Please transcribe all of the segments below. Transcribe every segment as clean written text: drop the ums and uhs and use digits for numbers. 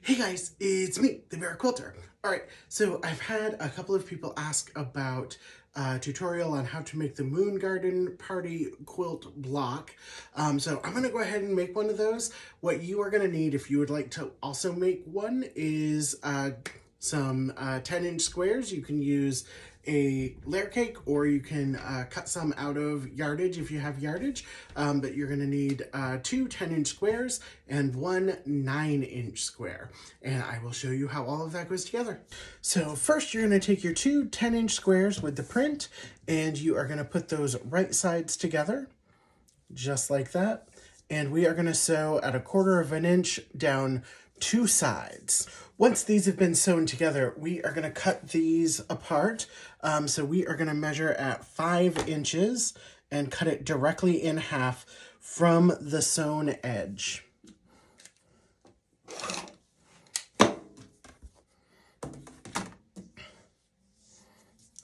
Hey guys, it's me, the Bear Quilter. Alright, so I've had a couple of people ask about a tutorial on how to make the Moon Garden Party quilt block. So I'm going to go ahead and make one of those. What you are going to need if you would like to also make one is some 10-inch squares. You can use a layer cake, or you can cut some out of yardage if you have yardage, but you're going to need two 10-inch squares and one 9-inch square, and I will show you how all of that goes together. So first you're going to take your two 10-inch squares with the print, and you are going to put those right sides together just like that, and we are going to sew at 1/4 of an inch down two sides. Once these have been sewn together, we are going to cut these apart. So we are going to measure at 5 inches and cut it directly in half from the sewn edge.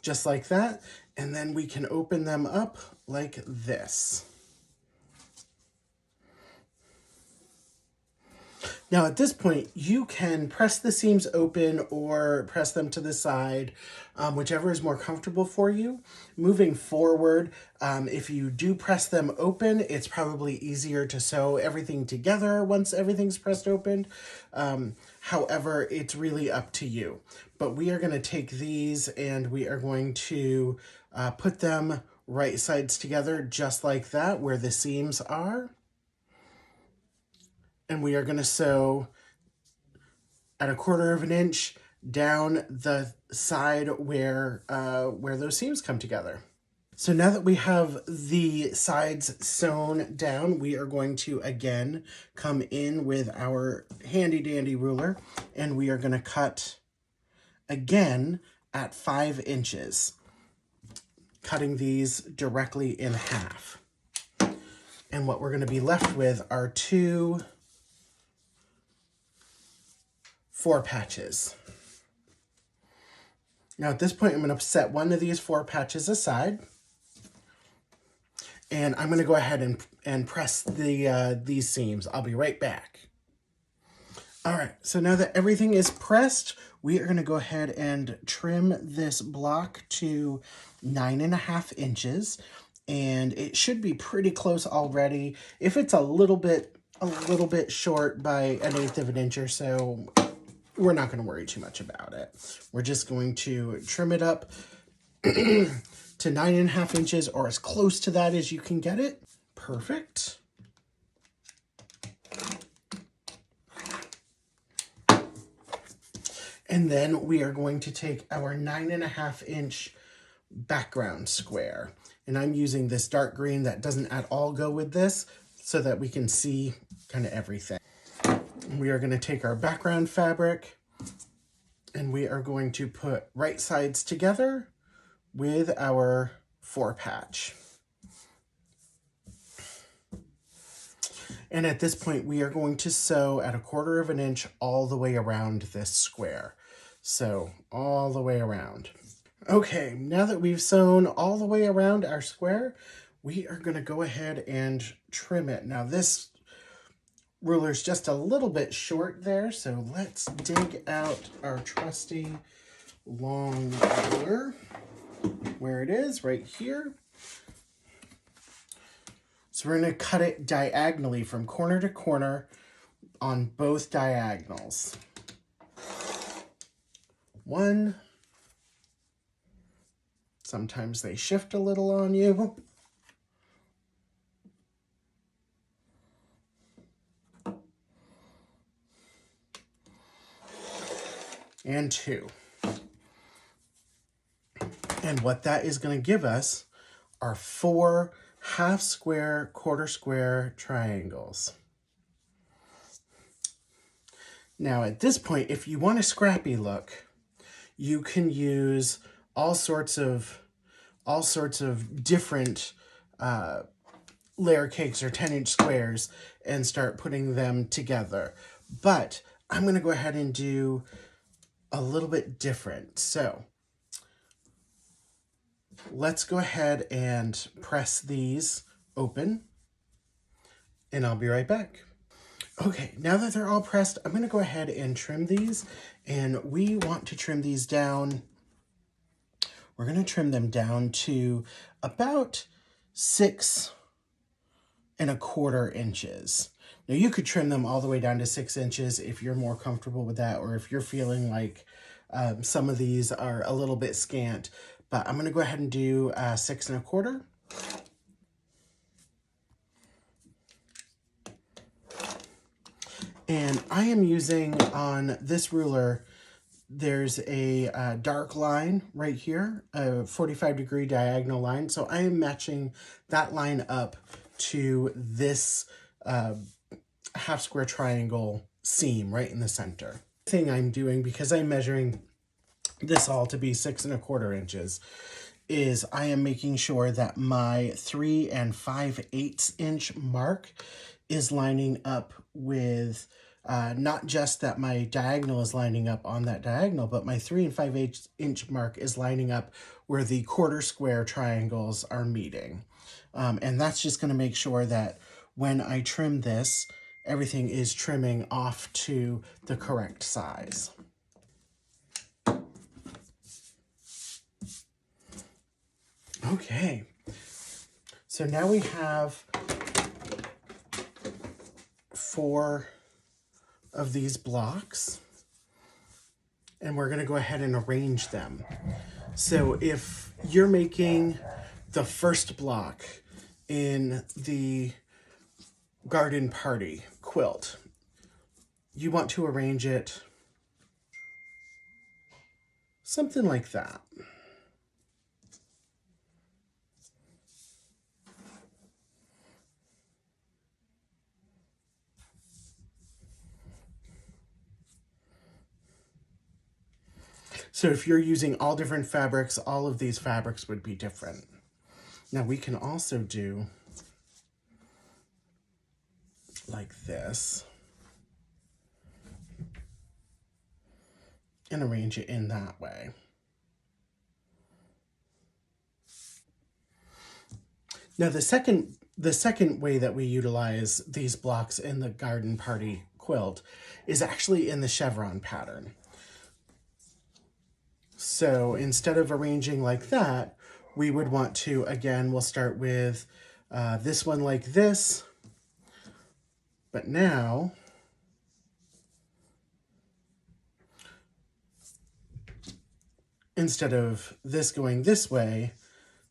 Just like that. And then we can open them up like this. Now at this point, you can press the seams open or press them to the side, whichever is more comfortable for you. Moving forward, if you do press them open, it's probably easier to sew everything together once everything's pressed open. However, it's really up to you. But we are going to take these and we are going to put them right sides together just like that, where the seams are. And we are going to sew at 1/4 of an inch down the side where those seams come together. So now that we have the sides sewn down, we are going to again come in with our handy dandy ruler, and we are going to cut again at 5 inches, cutting these directly in half. And what we're going to be left with are two 4 patches. Now at this point, I'm going to set one of these 4 patches aside, and I'm going to go ahead and press these seams. I'll be right back. All right, so now that everything is pressed, we are going to go ahead and trim this block to 9.5 inches, and it should be pretty close already. If it's a little bit short by 1/8 of an inch or so, we're not going to worry too much about it. We're just going to trim it up to 9.5 inches, or as close to that as you can get it. Perfect. And then we are going to take our 9.5 inch background square. And I'm using this dark green that doesn't at all go with this, so that we can see kind of everything. We are going to take our background fabric and we are going to put right sides together with our 4 patch. And at this point, we are going to sew at 1/4 of an inch all the way around this square. So all the way around. Okay, now that we've sewn all the way around our square, we are going to go ahead and trim it. Now this ruler's just a little bit short there, so let's dig out our trusty long ruler, where it is, right here. So we're going to cut it diagonally from corner to corner on both diagonals. 1. Sometimes they shift a little on you. And 2. And what that is going to give us are 4 half square, 1/4 square triangles. Now at this point, if you want a scrappy look, you can use all sorts of different layer cakes or 10-inch squares and start putting them together. But I'm going to go ahead and do a little bit different. So let's go ahead and press these open, and I'll be right back. Okay, now that they're all pressed, I'm going to go ahead and trim these. And we want to trim these down. We're going to trim them down to about 6¼ inches. Now you could trim them all the way down to 6 inches if you're more comfortable with that, or if you're feeling like some of these are a little bit scant. But I'm going to go ahead and do 6¼ And I am using on this ruler, there's a dark line right here, a 45-degree diagonal line. So I am matching that line up to this half square triangle seam right in the center. The thing I'm doing, because I'm measuring this all to be 6¼ inches, is I am making sure that my 3 5/8 inch mark is lining up with not just that my diagonal is lining up on that diagonal, but my 3 5/8 inch mark is lining up where the quarter square triangles are meeting. And that's just going to make sure that when I trim this, everything is trimming off to the correct size. Okay, so now we have 4 of these blocks, and we're going to go ahead and arrange them. So if you're making the first block in the garden party quilt, you want to arrange it something like that. So if you're using all different fabrics, all of these fabrics would be different. Now we can also do like this and arrange it in that way. Now the second way that we utilize these blocks in the garden party quilt is actually in the chevron pattern. So instead of arranging like that, we would want to, again, we'll start with this one like this, but now instead of this going this way,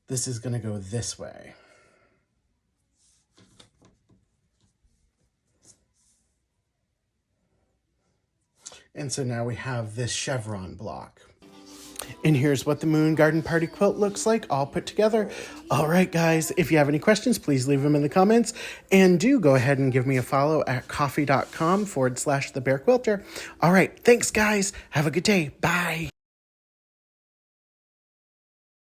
this is going to go this way. And so now we have this chevron block. And here's what the Moon Garden Party quilt looks like all put together. All right, guys, if you have any questions, please leave them in the comments. And do go ahead and give me a follow at coffee.com/thebearquilter. All right, thanks, guys. Have a good day. Bye.